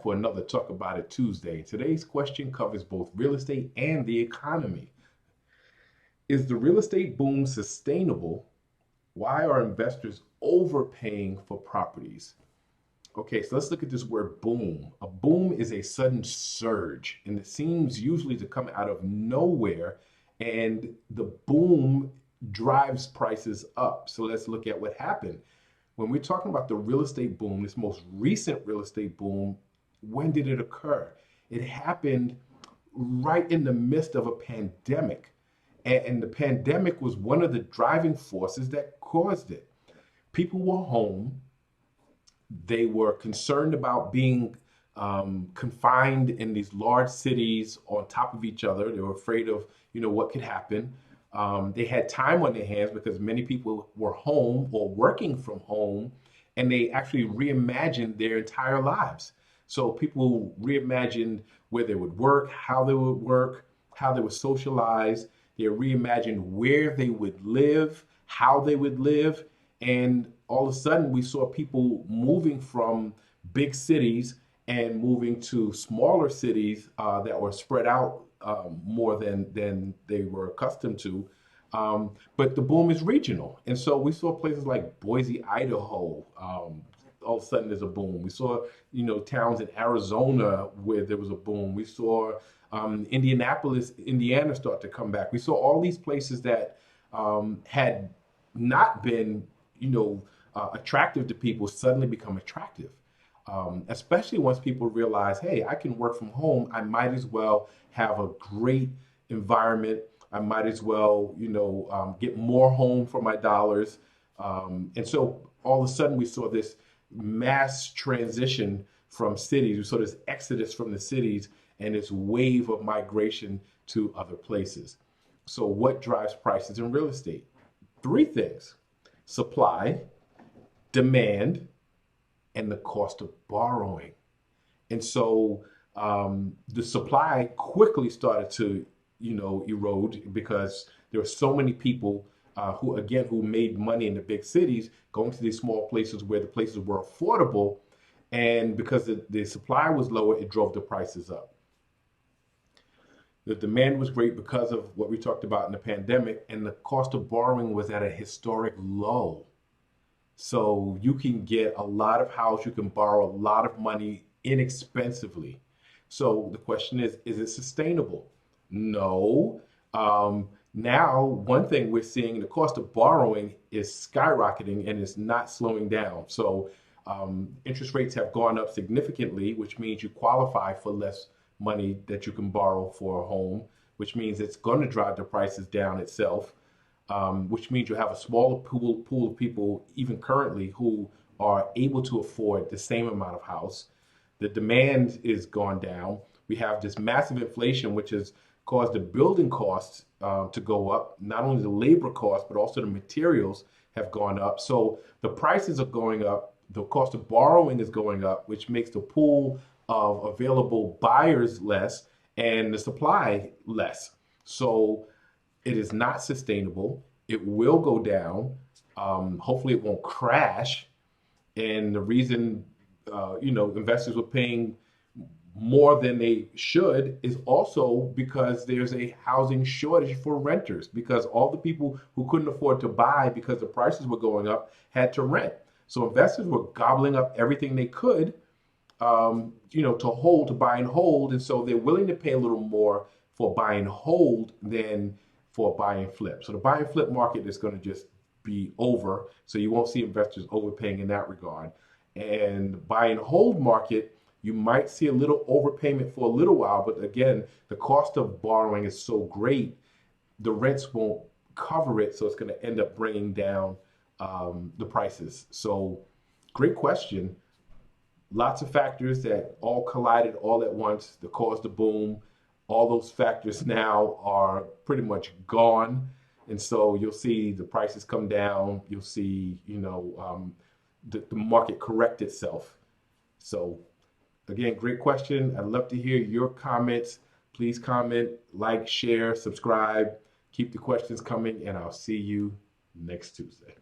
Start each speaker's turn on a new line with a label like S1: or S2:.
S1: back for another Talk About It Tuesday. Today's question covers both real estate and the economy. Is the real estate boom sustainable? Why are investors overpaying for properties? Okay, so let's look at this word boom. A boom is a sudden surge, and it seems usually to come out of nowhere, and the boom drives prices up. So let's look at what happened. When we're talking about the real estate boom, this most recent real estate boom, when did it occur? It happened right in the midst of a pandemic. And the pandemic was one of the driving forces that caused it. People were home. They were concerned about being confined in these large cities on top of each other. They were afraid of, what could happen. They had time on their hands because many people were home or working from home, and they actually reimagined their entire lives. So people reimagined where they would work, how they would socialize. They reimagined where they would live, how they would live. And all of a sudden, we saw people moving from big cities and moving to smaller cities that were spread out more than they were accustomed to. But the boom is regional. And so we saw places like Boise, Idaho. All of a sudden, there's a boom. We saw, towns in Arizona where there was a boom. We saw Indianapolis, Indiana start to come back. We saw all these places that had not been, attractive to people suddenly become attractive. Especially once people realize, hey, I can work from home. I might as well have a great environment. I might as well, get more home for my dollars. And so all of a sudden we saw this mass transition from cities. We saw this exodus from the cities and this wave of migration to other places. So what drives prices in real estate? Three things: supply, demand, and the cost of borrowing. And so the supply quickly started to, erode because there were so many people who made money in the big cities going to these small places where the places were affordable. And because the supply was lower, it drove the prices up. The demand was great because of what we talked about in the pandemic, and the cost of borrowing was at a historic low. So you can get a lot of house, you can borrow a lot of money inexpensively. So the question is it sustainable? No. Now, one thing we're seeing, the cost of borrowing is skyrocketing and it's not slowing down. So interest rates have gone up significantly, which means you qualify for less money that you can borrow for a home, which means it's going to drive the prices down itself, which means you have a smaller pool of people, even currently, who are able to afford the same amount of house. The demand is gone down. We have this massive inflation, which has caused the building costs to go up. Not only the labor costs, but also the materials have gone up. So the prices are going up. The cost of borrowing is going up, which makes the pool of available buyers less and the supply less. So it is not sustainable. It will go down. Hopefully it won't crash. And the reason, investors were paying more than they should is also because there's a housing shortage for renters, because all the people who couldn't afford to buy because the prices were going up had to rent. So investors were gobbling up everything they could, to buy and hold. And so they're willing to pay a little more for buy and hold than for buy and flip. So the buy and flip market is going to just be over. So you won't see investors overpaying in that regard. And the buy and hold market, you might see a little overpayment for a little while, but again, the cost of borrowing is so great, the rents won't cover it, so it's going to end up bringing down the prices. So great question. Lots of factors that all collided all at once that caused the boom. All those factors now are pretty much gone. And so you'll see the prices come down. You'll see, the market correct itself. So again, great question. I'd love to hear your comments. Please comment, like, share, subscribe. Keep the questions coming, and I'll see you next Tuesday.